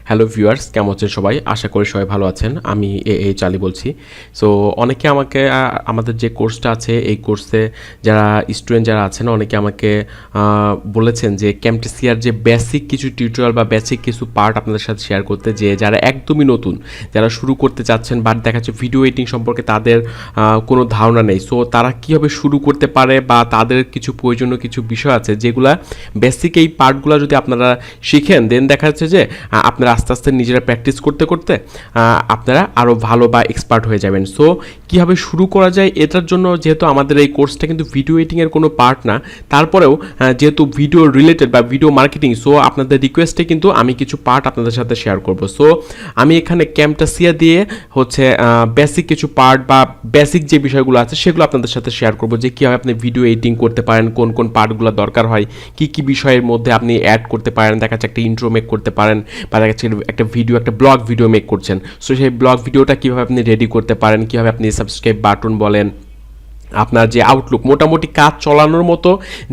Hello viewers, কেমন আছেন সবাই? আশা করি সবাই ভালো আছেন। আমি চালি বলছি। সো অনেকে আমাকে আমাদের যে কোর্সটা আছে এই কোর্সে যারা স্টুডেন্ট যারা আছেন অনেকে আমাকে বলেছেন যে ক্যামটেসিয়ার যে বেসিক কিছু টিউটোরিয়াল বা বেসিক কিছু পার্ট আপনাদের সাথে শেয়ার করতে, যে যারা একদমই নতুন, যারা শুরু করতে চাচ্ছেন বাট দেখা যাচ্ছে ভিডিও এডিটিং সম্পর্কে তাদের কোনো ধারণা নেই। সো তারা কীভাবে শুরু করতে পারে বা তাদের কিছু প্রয়োজনীয় কিছু বিষয় আছে যেগুলা বেসিক এই পার্টগুলো যদি আপনারা শিখেন দেন দেখা যাচ্ছে যে আপনারা আস্তে আস্তে নিজেরা প্র্যাকটিস করতে করতে আপনারা আরও ভালো বা এক্সপার্ট হয়ে যাবেন। সো কীভাবে শুরু করা যায় এটার জন্য, যেহেতু আমাদের এই কোর্সটা কিন্তু ভিডিও এডিটিংয়ের কোনো পার্ট না, তারপরেও যেহেতু ভিডিও রিলেটেড বা ভিডিও মার্কেটিং, সো আপনাদের রিকোয়েস্টে কিন্তু আমি কিছু পার্ট আপনাদের সাথে শেয়ার করব। সো আমি এখানে ক্যামটাসিয়া দিয়ে হচ্ছে বেসিক কিছু পার্ট বা বেসিক যে বিষয়গুলো আছে সেগুলো আপনাদের সাথে শেয়ার করব, যে কীভাবে আপনি ভিডিও এডিটিং করতে পারেন, কোন কোন পার্টগুলো দরকার হয়, কী কী বিষয়ের মধ্যে আপনি অ্যাড করতে পারেন, দেখা যাচ্ছে একটা ইন্ট্রো মেক করতে পারেন বা দেখা যাচ্ছে একটা ভিডিও, একটা ব্লগ ভিডিও মেক করছেন, সো সেই ব্লগ ভিডিওটা কীভাবে আপনি রেডি করতে পারেন, কীভাবে আপনি সাবস্ক্রাইব বাটন বলেন, আপনার যে আউটলুক, মোটামুটি কাজ চালানোর মতো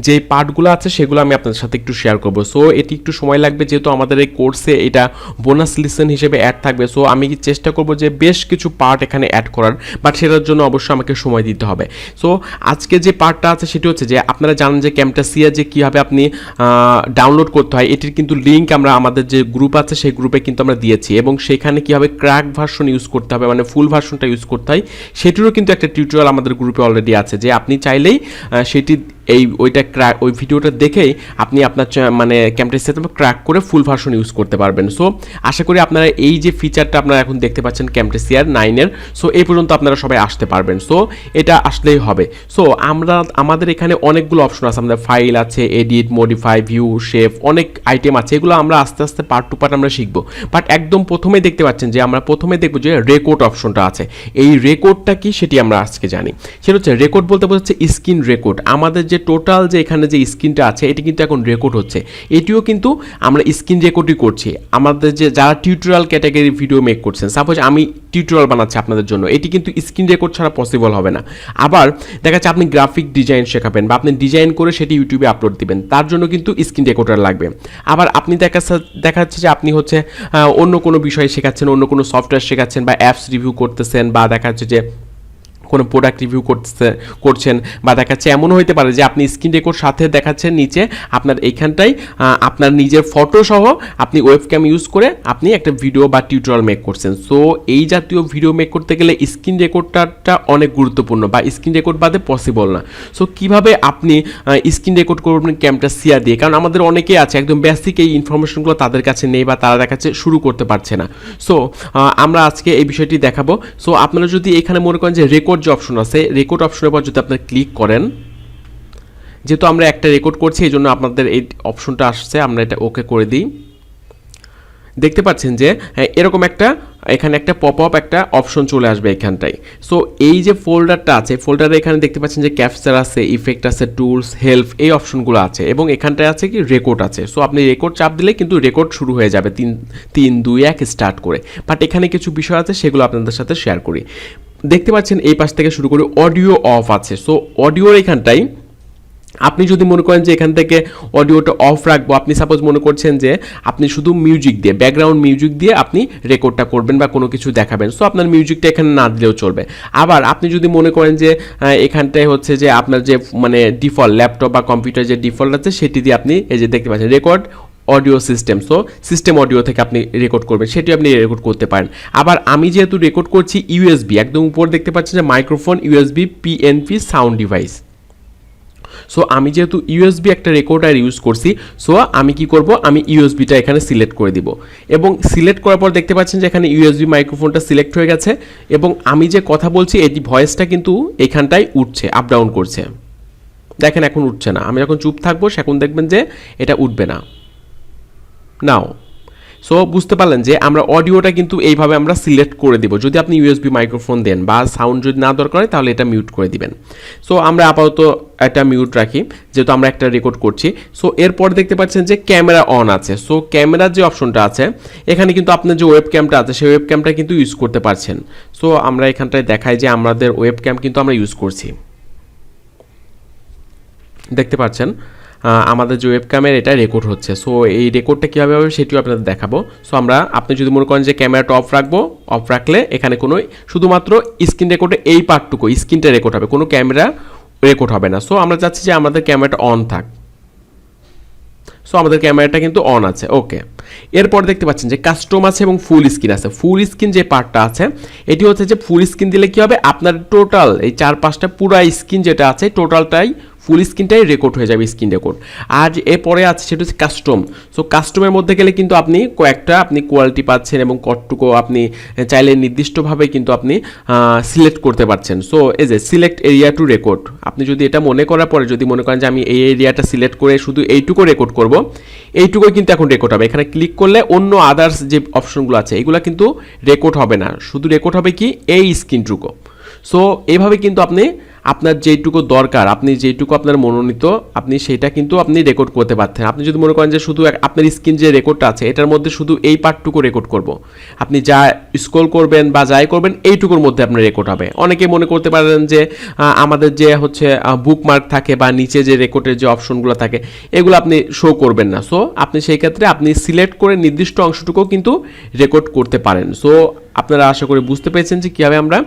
যে পার্টগুলো আছে সেগুলো আমি আপনাদের সাথে একটু শেয়ার করব। সো এটি একটু সময় লাগবে, যেহেতু আমাদের এই কোর্সে এটা বোনাস লিসেন হিসেবে অ্যাড থাকবে। সো আমি চেষ্টা করব যে বেশ কিছু পার্ট এখানে অ্যাড করার, বাট সেটার জন্য অবশ্যই আমাকে সময় দিতে হবে। সো আজকে যে পার্টটা আছে সেটি হচ্ছে যে আপনারা জানেন যে ক্যামটাসিয়া যে কীভাবে আপনি ডাউনলোড করতে হয়, এটির কিন্তু লিঙ্ক আমরা আমাদের যে গ্রুপ আছে সেই গ্রুপে কিন্তু আমরা দিয়েছি, এবং সেখানে কীভাবে ক্র্যাক ভার্সন ইউজ করতে হবে, মানে ফুল ভার্সনটা ইউজ করতে হয়, সেটিরও কিন্তু একটা টিউটোরিয়াল আমাদের গ্রুপে অলরেডি আছে, যে আপনি চাইলেই সেটি ওই ভিডিওটা দেখেই আপনি আপনার মানে ক্যামটাসিয়াতে ক্র্যাক করে ফুল ভার্সন ইউজ করতে পারবেন। সো আশা করি আপনারা এই যে ফিচারটা আপনারা এখন দেখতে পাচ্ছেন ক্যামটাসিয়ার 9-এর, সো এই পর্যন্ত আপনারা সবাই আসতে পারবেন। সো এটা আসলেই হবে। সো আমাদের এখানে অনেকগুলো অপশন আছে, আমাদের ফাইল আছে, এডিট, মডিফাই, ভিউ, শেপ, অনেক আইটেম আছে, এগুলো আমরা আস্তে আস্তে পার্ট টু পার্ট আমরা শিখবো। বাট একদম প্রথমেই দেখতে পাচ্ছেন যে আমরা প্রথমে দেখবো যে রেকর্ড অপশনটা আছে। এই রেকর্ডটা কি সেটি আমরা আজকে জানি। সেটা হচ্ছে রেকর্ড বলতে বোঝাচ্ছে স্ক্রিন রেকর্ড। আমাদের যে টোটাল যে এখানে যে স্ক্রিনটা আছে এটি কিন্তু এখন রেকর্ড হচ্ছে, এটিও কিন্তু আমরা স্ক্রিন রেকর্ডই করছি। আমাদের যে যারা টিউটোরিয়াল ক্যাটাগরি ভিডিও মেক করছেন, সাপোজ আমি টিউটোরিয়াল বানাচ্ছি আপনাদের জন্য, এটি কিন্তু স্ক্রিন রেকর্ড ছাড়া পসিবল হবে না। আবার দেখা যাচ্ছে আপনি গ্রাফিক ডিজাইন শেখাবেন বা আপনি ডিজাইন করে সেটি ইউটিউবে আপলোড দিবেন, তার জন্য কিন্তু স্ক্রিন রেকর্ডার লাগবে। আবার আপনি দেখা যাচ্ছে যে আপনি হচ্ছে অন্য কোনো বিষয় শেখাচ্ছেন, অন্য কোনো সফটওয়্যার শেখাচ্ছেন বা অ্যাপস রিভিউ করতেছেন, বা দেখা যাচ্ছে যে কোনো প্রোডাক্ট রিভিউ করছেন, বা দেখাচ্ছে এমনও হতে পারে যে আপনি স্ক্রিন রেকর্ড সাথে দেখাচ্ছেন নিচে আপনার এইখানটায় আপনার নিজের ফটো সহ আপনি ওয়েবক্যাম ইউজ করে আপনি একটা ভিডিও বা টিউটোরিয়াল মেক করছেন। সো এই জাতীয় ভিডিও মেক করতে গেলে স্ক্রিন রেকর্ডটা অনেক গুরুত্বপূর্ণ, বা স্ক্রিন রেকর্ড বাদে পসিবল না। সো কীভাবে আপনি স্ক্রিন রেকর্ড করবেন ক্যামটাসিয়া দিয়ে, কারণ আমাদের অনেকেই আছে একদম বেসিক এই ইনফরমেশনগুলো তাদের কাছে নেই বা তারা দেখাচ্ছে শুরু করতে পারছে না। সো আমরা আজকে এই বিষয়টি দেখাবো। সো আপনারা যদি এখানে মনে করেন যে রেকর্ড যে অপশন আছে, রেকর্ড অপশনের পর যদি আপনারা ক্লিক করেন, যেহেতু আমরা একটা রেকর্ড করছি এই জন্য আপনাদের এই অপশনটা আসছে, আমরা এটা ওকে করে দিই। দেখতে পাচ্ছেন যে এরকম এখানে একটা পপ আপ একটা অপশন চলে আসবে এখানটায়। সো এই যে ফোল্ডারটা আছে, ফোল্ডারে এখানে দেখতে পাচ্ছেন যে ক্যাপচার আছে, ইফেক্ট আছে, টুলস, হেল্প, এই অপশনগুলো আছে, এবং এখানটায় আছে কি রেকর্ড আছে। সো আপনি রেকর্ড চাপ দিলে কিন্তু রেকর্ড শুরু হয়ে যাবে 3 2 1 স্টার্ট করে। বাট এখানে কিছু বিষয় আছে সেগুলো আপনাদের সাথে শেয়ার করি। দেখতে পাচ্ছেন এই পাশ থেকে শুরু করে অডিও অফ আছে। সো অডিওর এখানটায় আপনি যদি মনে করেন যে এখান থেকে অডিওটা অফ রাখবো, আপনি সাপোজ মনে করছেন যে আপনি শুধু মিউজিক দিয়ে, ব্যাকগ্রাউন্ড মিউজিক দিয়ে আপনি রেকর্ডটা করবেন বা কোনো কিছু দেখাবেন, সো আপনার মিউজিকটা এখানে না দিলেও চলবে। আবার আপনি যদি মনে করেন যে এখানটায় হচ্ছে যে আপনার যে মানে ডিফল্ট ল্যাপটপ বা কম্পিউটার যে ডিফল্ট আছে সেটি দিয়ে আপনি এই যে দেখতে পাচ্ছেন record audio system, so system audio থেকে আপনি রেকর্ড করবেন, সেটি আপনি রেকর্ড করতে পারেন। আবার আমি যেহেতু রেকর্ড করছি ইউএসবি, একদম উপর দেখতে পাচ্ছেন যে microphone, USB, PNP sound device. So আমি যেহেতু ইউএসবি একটা রেকর্ডার ইউজ করছি, সো আমি কি করব, আমি ইউএসবিটা এখানে সিলেক্ট করে দিব, এবং সিলেক্ট করার পর দেখতে পাচ্ছেন যে এখানে ইউএসবি মাইক্রোফোনটা সিলেক্ট হয়ে গেছে, এবং আমি যে কথা বলছি এই ভয়েসটা কিন্তু এখানটায় উঠছে, আপ ডাউন করছে। দেখেন এখন উঠছে না, আমি যখন চুপ থাকবো সেখন দেখবেন যে এটা উঠবে না। নাও সো বুঝতে পারলেন যে আমরা অডিওটা কিন্তু এইভাবে আমরা সিলেক্ট করে দিব। যদি আপনি ইউএসবি মাইক্রোফোন দেন বা সাউন্ড যদি না দরকার হয় তাহলে এটা মিউট করে দিবেন। সো আমরা আপাতত একটা মিউট রাখি যেহেতু আমরা একটা রেকর্ড করছি। সো এরপর দেখতে পাচ্ছেন যে ক্যামেরা অন আছে। সো ক্যামেরার যে অপশনটা আছে এখানে কিন্তু আপনার যে ওয়েব ক্যামটা আছে সেই ওয়েব ক্যামটা কিন্তু ইউজ করতে পারছেন। সো আমরা এখানটায় দেখাই যে আমাদের ওয়েব ক্যাম কিন্তু আমরা ইউজ করছি, দেখতে পাচ্ছেন আমাদের যে ওয়েবক্যামের এটা রেকর্ড হচ্ছে। সো এই রেকর্ডটা কীভাবে হবে সেটিও আপনাদের দেখাবো। সো আপনি যদি মনে করেন যে ক্যামেরাটা অফ রাখলে এখানে কোনো শুধুমাত্র স্ক্রিন রেকর্ডে এই পার্টটুকু স্ক্রিনটা রেকর্ড হবে, কোনো ক্যামেরা রেকর্ড হবে না। সো আমরা চাচ্ছি যে আমাদের ক্যামেরাটা অন থাক। সো আমাদের ক্যামেরাটা কিন্তু অন আছে, ওকে। এরপর দেখতে পাচ্ছেন যে কাস্টম আছে এবং ফুল স্ক্রিন আছে। ফুল স্ক্রিন যে পার্টটা আছে এটি হচ্ছে যে ফুল স্ক্রিন দিলে কি হবে, আপনার টোটাল এই 4-5টা পুরো স্ক্রিন যেটা আছে টোটালটাই ফুল স্ক্রিনটাই রেকর্ড হয়ে যাবে, স্ক্রিন রেকর্ড। আর এরপরে আছে সেটা হচ্ছে কাস্টম। সো কাস্টমের মধ্যে গেলে কিন্তু আপনি কয়েকটা কোয়ালিটি পাচ্ছেন এবং কতটুকু আপনি চাইলে নির্দিষ্টভাবে কিন্তু আপনি সিলেক্ট করতে পারছেন। সো এই যে সিলেক্ট এরিয়া টু রেকর্ড, আপনি যদি এটা মনে করার পরে যদি মনে করেন যে আমি এই এরিয়াটা সিলেক্ট করে শুধু এইটুকু রেকর্ড করব, এইটুকুই কিন্তু এখন রেকর্ড হবে। এখানে ক্লিক করলে অন্য আদার্স যে অপশনগুলো আছে এগুলো কিন্তু রেকর্ড হবে না, শুধু রেকর্ড হবে কি এই স্ক্রিনটুকু। সো এইভাবে কিন্তু আপনি আপনার যেইটুকু দরকার, আপনি যেইটুকু আপনার মনোনীত আপনি সেটা কিন্তু আপনি রেকর্ড করতে পারতেন। আপনি যদি মনে করেন যে শুধু আপনার স্ক্রিন যে রেকর্ডটা আছে এটার মধ্যে শুধু এই পার্টটুকু রেকর্ড করব, আপনি যা স্ক্রল করবেন বা যাই করবেন এইটুকুর মধ্যে আপনার রেকর্ড হবে। অনেকে মনে করতে পারেন যে আমাদের যে হচ্ছে বুকমার্ক থাকে বা নিচে যে রেকর্ডের যে অপশনগুলো থাকে এগুলো আপনি শো করবেন না। সো আপনি সেই ক্ষেত্রে আপনি সিলেক্ট করে নির্দিষ্ট অংশটুকুও কিন্তু রেকর্ড করতে পারেন। সো আপনারা আশা করি বুঝতে পেরেছেন যে কীভাবে আমরা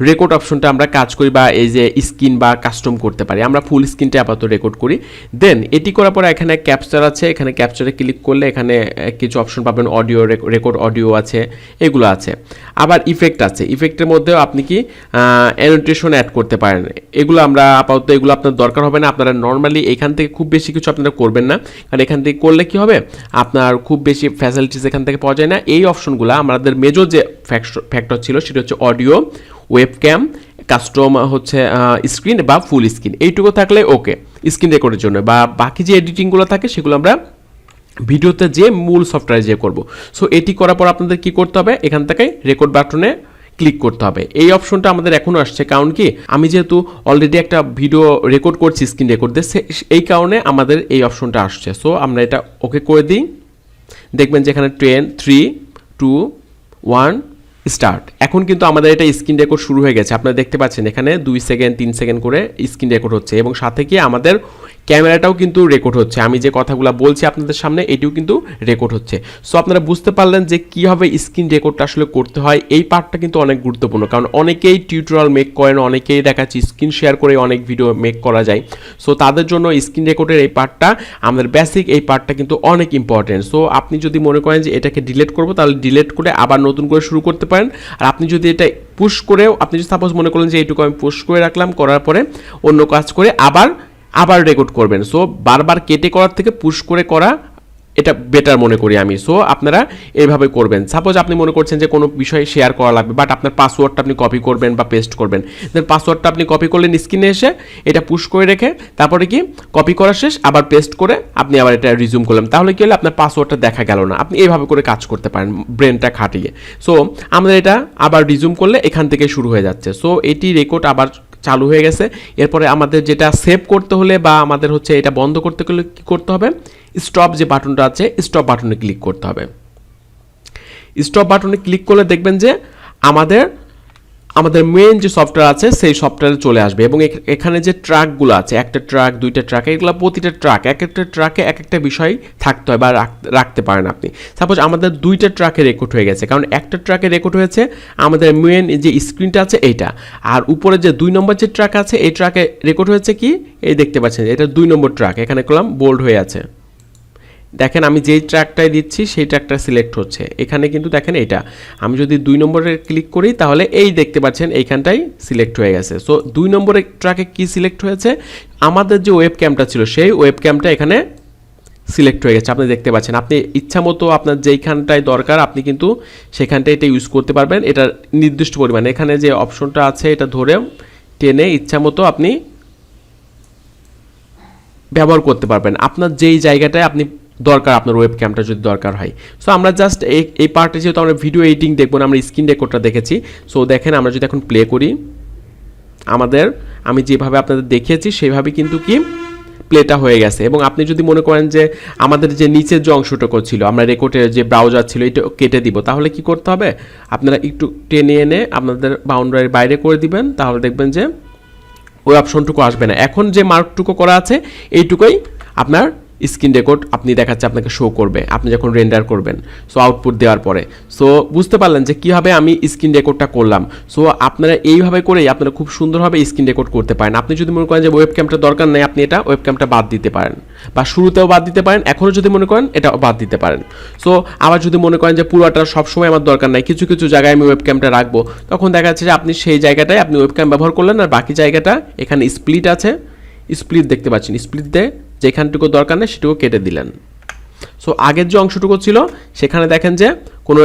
রেকর্ড অপশনটা আমরা কাজ করি বা এই যে স্ক্রিন বা কাস্টম করতে পারি। আমরা ফুল স্ক্রিনটা আপাতত রেকর্ড করি। দেন এটি করার পরে এখানে ক্যাপচার আছে, এখানে ক্যাপচারে ক্লিক করলে এখানে কিছু অপশন পাবেন, অডিও রেকর্ড অডিও আছে, এগুলো আছে। আবার ইফেক্ট আছে, ইফেক্টের মধ্যেও আপনি কি অ্যানোটেশন অ্যাড করতে পারেন। এগুলো আমরা আপাতত এগুলো আপনার দরকার হবে না, আপনারা নর্মালি এখান থেকে খুব বেশি কিছু আপনারা করবেন না, কারণ এখান থেকে করলে কি হবে আপনার খুব বেশি ফ্যাসিলিটিস এখান থেকে পাওয়া যায় না। এই অপশনগুলো আমাদের মেজর যে ফ্যাক্টর ছিল সেটা হচ্ছে অডিও, ওয়েবক্যাম, কাস্টম হচ্ছে স্ক্রিন বা ফুল স্ক্রিন, এইটুকু থাকলে ওকে স্ক্রিন রেকর্ডের জন্য। বা বাকি যে এডিটিংগুলো থাকে সেগুলো আমরা ভিডিওতে যে মূল সফটওয়্যারে যে করব। সো এটি করার পর আপনাদের কি করতে হবে, এখান থেকে রেকর্ড বাটনে ক্লিক করতে হবে। এই অপশনটা আমাদের এখনও আসছে, কারণ কি আমি যেহেতু অলরেডি একটা ভিডিও রেকর্ড করছি স্ক্রিন রেকর্ড দিয়ে, এই কারণে আমাদের এই অপশনটা আসছে। সো আমরা এটা ওকে করে দিই। দেখবেন যে এখানে 10, 3, 2, 1 স্টার্ট। এখন কিন্তু আমাদের এটা স্ক্রিন রেকর্ড শুরু হয়ে গেছে। আপনারা দেখতে পাচ্ছেন এখানে 2 সেকেন্ড 3 সেকেন্ড করে স্ক্রিন রেকর্ড হচ্ছে এবং সাথে কি আমাদের ক্যামেরাটাও কিন্তু রেকর্ড হচ্ছে। আমি যে কথাগুলো বলছি আপনাদের সামনে এটিও কিন্তু রেকর্ড হচ্ছে। সো আপনারা বুঝতে পারলেন যে কীভাবে স্ক্রিন রেকর্ডটা আসলে করতে হয়। এই পার্টটা কিন্তু অনেক গুরুত্বপূর্ণ, কারণ অনেকেই টিউটোরিয়াল মেক করেন, অনেকেই দেখাচ্ছি স্ক্রিন শেয়ার করে অনেক ভিডিও মেক করা যায়। সো তাদের জন্য স্ক্রিন রেকর্ডের এই পার্টটা আমাদের বেসিক, এই পার্টটা কিন্তু অনেক ইম্পর্টেন্ট। সো আপনি যদি মনে করেন যে এটাকে ডিলিট করবো তাহলে ডিলিট করে আবার নতুন করে শুরু করতে পারেন। আর আপনি যদি এটা পুশ করেও, আপনি যদি সাপোজ মনে করলেন যে এইটুকু আমি পুশ করে রাখলাম, করার পরে অন্য কাজ করে আবার রেকর্ড করবেন। সো বারবার কেটে করার থেকে পুশ করে করা এটা বেটার মনে করি আমি। সো আপনারা এইভাবে করবেন। সাপোজ আপনি মনে করছেন যে কোনো বিষয়ে শেয়ার করা লাগবে, বাট আপনার পাসওয়ার্ডটা আপনি কপি করবেন বা পেস্ট করবেন। দেন পাসওয়ার্ডটা আপনি কপি করলেন স্ক্রিনে এসে, এটা পুশ করে রেখে তারপরে কি কপি করা শেষ আবার পেস্ট করে আপনি আবার এটা রিজিউম করলেন, তাহলে কি হলো আপনার পাসওয়ার্ডটা দেখা গেল না। আপনি এইভাবে করে কাজ করতে পারেন ব্রেনটা খাটিয়ে। সো আমাদের এটা আবার রিজিউম করলে এখান থেকে শুরু হয়ে যাচ্ছে। সো এটি রেকর্ড আবার চালু হয়ে গেছে। এরপরে আমাদের যেটা সেভ করতে হলে বা আমাদের হচ্ছে এটা বন্ধ করতে গেলে কী করতে হবে, স্টপ যে বাটনটা আছে স্টপ বাটনে ক্লিক করতে হবে। স্টপ বাটনে ক্লিক করলে দেখবেন যে আমাদের মেইন যে সফটওয়্যার আছে সেই সফটওয়্যারে চলে আসবে এবং এখানে যে ট্র্যাকগুলো আছে, একটা ট্র্যাক, দুইটা ট্র্যাক, এগুলো প্রতিটা ট্র্যাক এক একটা ট্র্যাকে এক একটা বিষয় থাকতে হয় বা রাখতে পারেন আপনি। সাপোজ আমাদের দুইটা ট্র্যাকে রেকর্ড হয়ে গেছে, কারণ একটা ট্র্যাকে রেকর্ড হয়েছে আমাদের মেইন যে স্ক্রিনটা আছে এইটা, আর উপরে যে 2 নম্বর যে ট্র্যাক আছে এই ট্র্যাকে রেকর্ড হয়েছে কি এই দেখতে পাচ্ছেন এটা 2 নম্বর ট্র্যাক, এখানে কলম বোল্ড হয়ে আছে। দেখেন আমি যেই ট্র্যাকটাই দিচ্ছি সেই ট্র্যাকটা সিলেক্ট হচ্ছে। এখানে কিন্তু দেখেন এটা আমি যদি 2 নম্বরে ক্লিক করি তাহলে এই দেখতে পাচ্ছেন এইখানটাই সিলেক্ট হয়ে গেছে। সো 2 নম্বরের ট্র্যাকে কি সিলেক্ট হয়েছে, আমাদের যে ওয়েব ক্যামটা ছিল সেই ওয়েব ক্যামটা এখানে সিলেক্ট হয়ে গেছে। আপনি দেখতে পাচ্ছেন আপনি ইচ্ছা মতো আপনার যেইখানটায় দরকার আপনি কিন্তু সেখানটায় এটা ইউজ করতে পারবেন। এটা নির্দিষ্ট পরিমাণে এখানে যে অপশনটা আছে এটা ধরে টেনে ইচ্ছা মতো আপনি ব্যবহার করতে পারবেন আপনার যেই জায়গাটায় আপনি দরকার, আপনার ওয়েব ক্যামটা যদি দরকার হয়। সো আমরা জাস্ট এই পার্টে যেহেতু আমরা ভিডিও এডিটিং দেখবো না, আমরা স্ক্রিন রেকর্ডটা দেখেছি। সো দেখেন আমরা যদি এখন প্লে করি, আমি যেভাবে আপনাদের দেখিয়েছি সেইভাবে কিন্তু কি প্লেটা হয়ে গেছে। এবং আপনি যদি মনে করেন যে আমাদের যে নিচের যে অংশটুকু ছিল আমরা রেকর্ডের যে ব্রাউজার ছিল এটা কেটে দিব, তাহলে কি করতে হবে, আপনারা একটু টেনে এনে আপনাদের বাউন্ডারির বাইরে করে দিবেন, তাহলে দেখবেন যে ওই অপশনটুকু আসবে না। এখন যে মার্কটুকু করা আছে এইটুকুই আপনার স্ক্রিন রেকর্ড আপনি দেখাচ্ছে আপনাকে শো করবে আপনি যখন রেন্ডার করবেন। সো আউটপুট দেওয়ার পরে সো বুঝতে পারলেন যে কীভাবে আমি স্ক্রিন রেকর্ডটা করলাম। সো আপনারা এইভাবে করেই আপনারা খুব সুন্দরভাবে স্ক্রিন রেকর্ড করতে পারেন। আপনি যদি মনে করেন যে ওয়েব ক্যামটা দরকার নেই, আপনি এটা ওয়েব ক্যামটা বাদ দিতে পারেন, বা শুরুতেও বাদ দিতে পারেন, এখনও যদি মনে করেন এটা বাদ দিতে পারেন। সো আবার যদি মনে করেন যে পুরোটা সবসময় আমার দরকার নাই, কিছু কিছু জায়গায় আমি ওয়েব ক্যামটা রাখবো, তখন দেখা যাচ্ছে যে আপনি সেই জায়গাটায় আপনি ওয়েব ক্যাম ব্যবহার করলেন, আর বাকি জায়গাটা এখানে স্প্লিট আছে, স্প্লিট দেখতে পাচ্ছেন, স্প্লিট দিয়ে যেখানটুকু দরকার নেই সেটুকু কেটে দিলেন। সো আগের যে অংশটুকু ছিল সেখানে দেখেন যে কোনো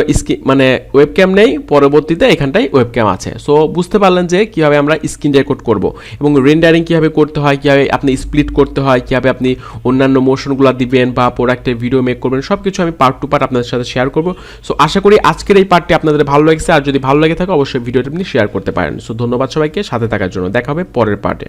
মানে ওয়েব ক্যাম নেই, পরবর্তীতে এখানটায় ওয়েব ক্যাম আছে। সো বুঝতে পারলেন যে কীভাবে আমরা স্ক্রিন রেকর্ড করব এবং রেন্ডারিং কীভাবে করতে হয়, কীভাবে আপনি স্প্লিট করতে হয়, কীভাবে আপনি অন্যান্য মোশনগুলো দিবেন বা প্রোডাক্টের ভিডিও মেক করবেন, সব কিছু আমি পার্ট টু পার্ট আপনাদের সাথে শেয়ার করব। সো আশা করি আজকের এই পার্টটি আপনাদের ভালো লেগেছে, আর যদি ভালো লেগে থাকে অবশ্যই ভিডিওটি আপনি শেয়ার করতে পারেন। সো ধন্যবাদ সবাইকে সাথে থাকার জন্য, দেখা হবে পরের পার্টে।